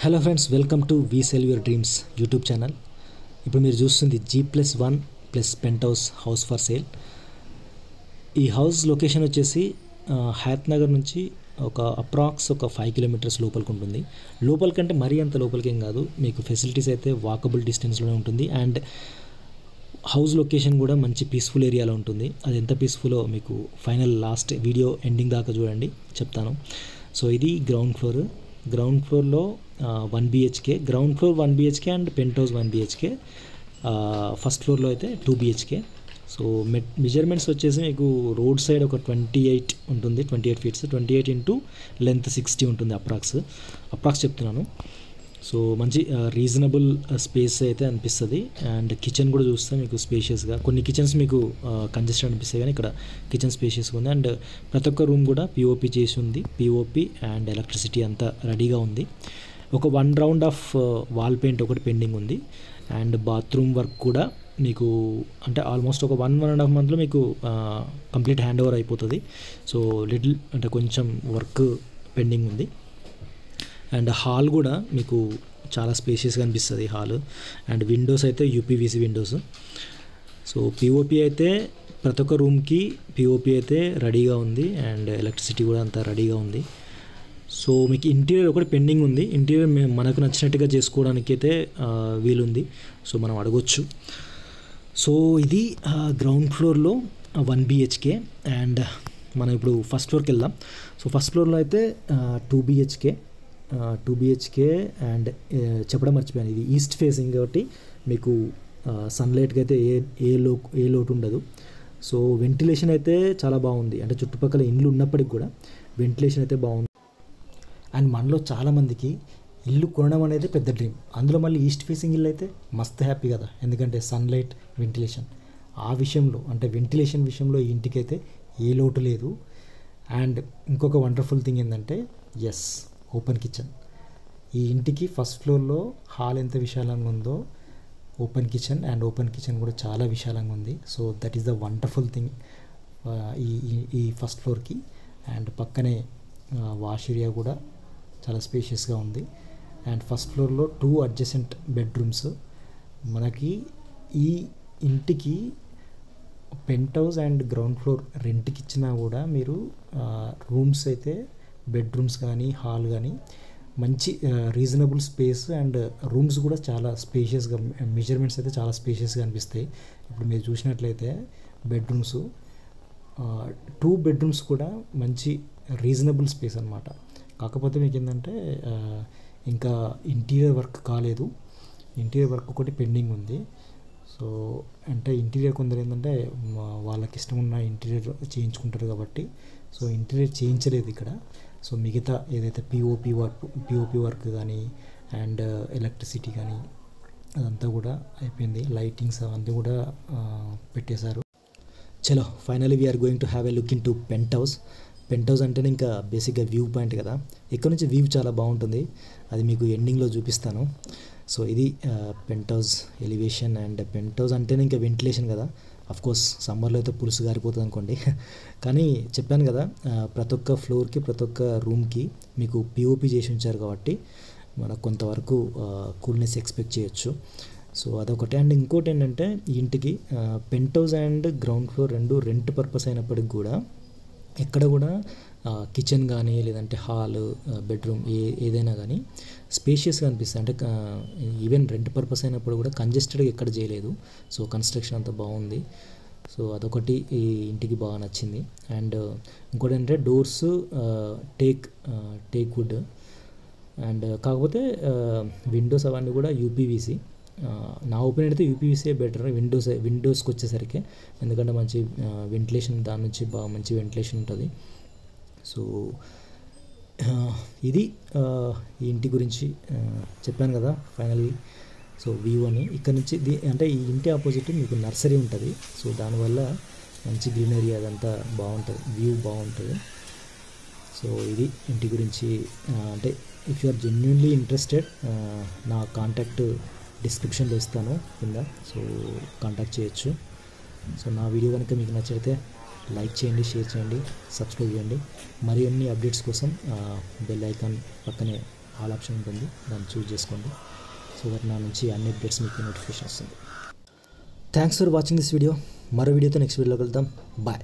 Hello friends, welcome to we sell your dreams YouTube channel. ఇప్పుడు మీరు చూస్తుంది G+1+ penthouse for sale. ఈ house location వచ్చేసి హయత్ నగర్ నుంచి అప్రాక్స్ 5 కిలోమీటర్స్ లోపలికి ఉంటుంది. లోపలికంటే మరీ అంత లోపలికి ఏం కాదు, మీకు ఫెసిలిటీస్ అయితే వాకబుల్ డిస్టెన్స్లోనే ఉంటుంది. అండ్ హౌస్ లొకేషన్ కూడా మంచి పీస్ఫుల్ ఏరియాలో ఉంటుంది. అది ఎంత పీస్ఫుల్లో మీకు లాస్ట్ వీడియో ఎండింగ్ దాకా చూడండి, చెప్తాను. సో ఇది గ్రౌండ్ ఫ్లోర్లో 1 BHK, ground floor 1 BHK and penthouse 1 BHK. First ఫ్లోర్లో అయితే 2 BHK. సో మెజర్మెంట్స్ వచ్చేసి మీకు రోడ్ సైడ్ 28 ఉంటుంది, 28 ఫీట్స్, 28 ఇంటూ లెంత్ 60 ఉంటుంది అప్రాక్స్ చెప్తున్నాను. సో మంచి రీజనబుల్ స్పేస్ అయితే అనిపిస్తుంది. అండ్ కిచెన్ కూడా చూస్తే మీకు స్పేషియస్గా, కొన్ని కిచెన్స్ మీకు కంజెస్టెడ్ అనిపిస్తాయి, కానీ ఇక్కడ కిచెన్ స్పేషియస్గా ఉంది. అండ్ ప్రతి ఒక్క రూమ్ కూడా పిఓపి చేసి ఉంది. పిఓపి అండ్ ఎలక్ట్రిసిటీ అంతా రెడీగా ఉంది. 1 రౌండ్ ఆఫ్ వాల్ పెయింట్ ఒకటి పెండింగ్ ఉంది. అండ్ బాత్రూమ్ వర్క్ కూడా మీకు అంటే ఆల్మోస్ట్ 1.5 మంత్లో మీకు కంప్లీట్ హ్యాండ్ ఓవర్ అయిపోతుంది. సో అంటే కొంచెం వర్క్ పెండింగ్ ఉంది. అండ్ హాల్ కూడా మీకు చాలా స్పేషియస్గా అనిపిస్తుంది హాల్. అండ్ విండోస్ అయితే యూపీవీసీ విండోస్. సో పిఓపి అయితే ప్రతి ఒక్క రూమ్కి పిఓపి అయితే రెడీగా ఉంది. అండ్ ఎలక్ట్రిసిటీ కూడా అంతా రెడీగా ఉంది. సో మీకు ఇంటీరియర్ ఒకటి పెండింగ్ ఉంది. ఇంటీరియర్ మనకు నచ్చినట్టుగా చేసుకోవడానికి అయితే వీలుంది. సో మనం అడగొచ్చు. సో ఇది గ్రౌండ్ ఫ్లోర్లో 1 BHK. అండ్ మనం ఇప్పుడు ఫస్ట్ ఫ్లోర్కి వెళ్దాం. సో ఫస్ట్ ఫ్లోర్లో అయితే 2 BHK. అండ్ చెప్పడం మర్చిపోయాను, ఇది ఈస్ట్ ఫేసింగ్ కాబట్టి మీకు సన్లైట్కి అయితే ఏ లోటు ఉండదు. సో వెంటిలేషన్ అయితే చాలా బాగుంది. అంటే చుట్టుపక్కల ఇండ్లు ఉన్నప్పటికి కూడా వెంటిలేషన్ అయితే బాగుంది. అండ్ మనలో చాలామందికి ఇల్లు కొనడం అనేది పెద్ద డ్రీమ్. అందులో మళ్ళీ ఈస్ట్ ఫేసింగ్ ఇల్లు అయితే మస్తు హ్యాపీ కదా, ఎందుకంటే సన్లైట్, వెంటిలేషన్, ఆ విషయంలో అంటే వెంటిలేషన్ విషయంలో ఈ ఇంటికైతే ఏ లోటు లేదు. అండ్ ఇంకొక వండర్ఫుల్ థింగ్ ఏంటంటే ఓపెన్ కిచెన్. ఈ ఇంటికి ఫస్ట్ ఫ్లోర్లో హాల్ ఎంత విశాలంగా ఉందో ఓపెన్ కిచెన్ కూడా చాలా విశాలంగా ఉంది. So that is the wonderful thing ఈ ఫస్ట్ ఫ్లోర్కి. అండ్ పక్కనే వాష్ ఏరియా కూడా చాలా స్పేషియస్గా ఉంది. అండ్ ఫస్ట్ ఫ్లోర్లో 2 అడ్జసెంట్ బెడ్రూమ్స్. మనకి ఈ ఇంటికి penthouse and ground floor రెంట్కి ఇచ్చినా కూడా మీరు రూమ్స్ అయితే బెడ్రూమ్స్ కానీ హాల్ కానీ మంచి రీజనబుల్ స్పేస్. అండ్ రూమ్స్ కూడా చాలా స్పేషియస్గా, మెజర్మెంట్స్ అయితే చాలా స్పేషియస్గా అనిపిస్తాయి. ఇప్పుడు మీరు చూసినట్లయితే బెడ్రూమ్స్ 2 బెడ్రూమ్స్ కూడా మంచి రీజనబుల్ స్పేస్ అనమాట. కాకపోతే మీకు ఏంటంటే ఇంకా ఇంటీరియర్ వర్క్ కాలేదు. ఇంటీరియర్ వర్క్ ఒకటి పెండింగ్ ఉంది. సో అంటే ఇంటీరియర్ కొందరు ఏంటంటే వాళ్ళకి ఇష్టం ఉన్న ఇంటీరియర్ చేయించుకుంటారు కాబట్టి సో ఇంటీరియర్ చేయించలేదు ఇక్కడ. సో మిగతా ఏదైతే పిఓపి వర్క్ కానీ అండ్ ఎలక్ట్రిసిటీ కానీ అదంతా కూడా అయిపోయింది. లైటింగ్స్ అవన్నీ కూడా పెట్టేశారు. చలో, finally we are going to have a look into penthouse అంటేనే ఇంకా బేసిక్గా వ్యూ పాయింట్ కదా. ఇక్కడ నుంచి వ్యూ చాలా బాగుంటుంది, అది మీకు ఎండింగ్లో చూపిస్తాను. సో ఇది penthouse elevation. And penthouse అంటేనే ఇంకా వెంటిలేషన్ కదా. అఫ్కోర్స్ సమ్మర్లో అయితే పులుసు గారిపోతుంది అనుకోండి. కానీ చెప్పాను కదా, ప్రతి ఒక్క ఫ్లోర్కి ప్రతి ఒక్క రూమ్కి మీకు పిఓపి చేసి ఉంచారు కాబట్టి మనకు కొంతవరకు కూల్నెస్ ఎక్స్పెక్ట్ చేయొచ్చు. సో అదొకటి. అండ్ ఇంకోటి ఏంటంటే ఈ ఇంటికి penthouse and ground floor రెండు రెంట్ పర్పస్ అయినప్పటికి కూడా ఎక్కడ కూడా కిచెన్ కానీ లేదంటే హాల్, బెడ్రూమ్ ఏదైనా కానీ స్పేషియస్గా అనిపిస్తుంది. అంటే ఈవెన్ రెంట్ పర్పస్ అయినప్పుడు కూడా కంజెస్టెడ్గా ఎక్కడ చేయలేదు. సో కన్స్ట్రక్షన్ అంతా బాగుంది. సో అదొకటి ఈ ఇంటికి బాగా నచ్చింది. అండ్ ఇంకోటి ఏంటంటే డోర్స్ టేక్ వుడ్. అండ్ కాకపోతే విండోస్ అవన్నీ కూడా యూపీవీసీ. నా ఒపీనియన్ అయితే యూపీవీసీ బెటర్ విండోస్కి వచ్చేసరికి, ఎందుకంటే మంచి వెంటిలేషన్, దాని నుంచి బాగా మంచి వెంటిలేషన్ ఉంటుంది. సో ఇది ఈ ఇంటి గురించి చెప్పాను కదా ఫైనల్లీ. సో వ్యూ అని ఇక్కడ నుంచి అంటే ఈ ఇంటి ఆపోజిట్ మీకు నర్సరీ ఉంటుంది. సో దానివల్ల మంచి గ్రీనరీ అదంతా బాగుంటుంది, వ్యూ బాగుంటుంది. సో ఇది ఇంటి గురించి. అంటే if you are genuinely interested, నా కాంటాక్ట్ డిస్క్రిప్షన్లో ఇస్తాను కింద. సో కాంటాక్ట్ చేయొచ్చు. సో నా వీడియో కనుక మీకు నచ్చితే లైక్ చేయండి, షేర్ చేయండి, సబ్స్క్రైబ్ చేయండి. మరిన్ని అప్డేట్స్ కోసం బెల్ ఐకాన్ పక్కనే ఆల్ ఆప్షన్ ఉంటుంది, దాన్ని చూస్ చేసుకోండి. సో దట్ నా నుంచి అన్ని అప్డేట్స్ మీకు నోటిఫికేషన్ వస్తుంది. Thanks for watching this video. మరో వీడియోతో నెక్స్ట్ వీడియోలో కలుద్దాం. బాయ్.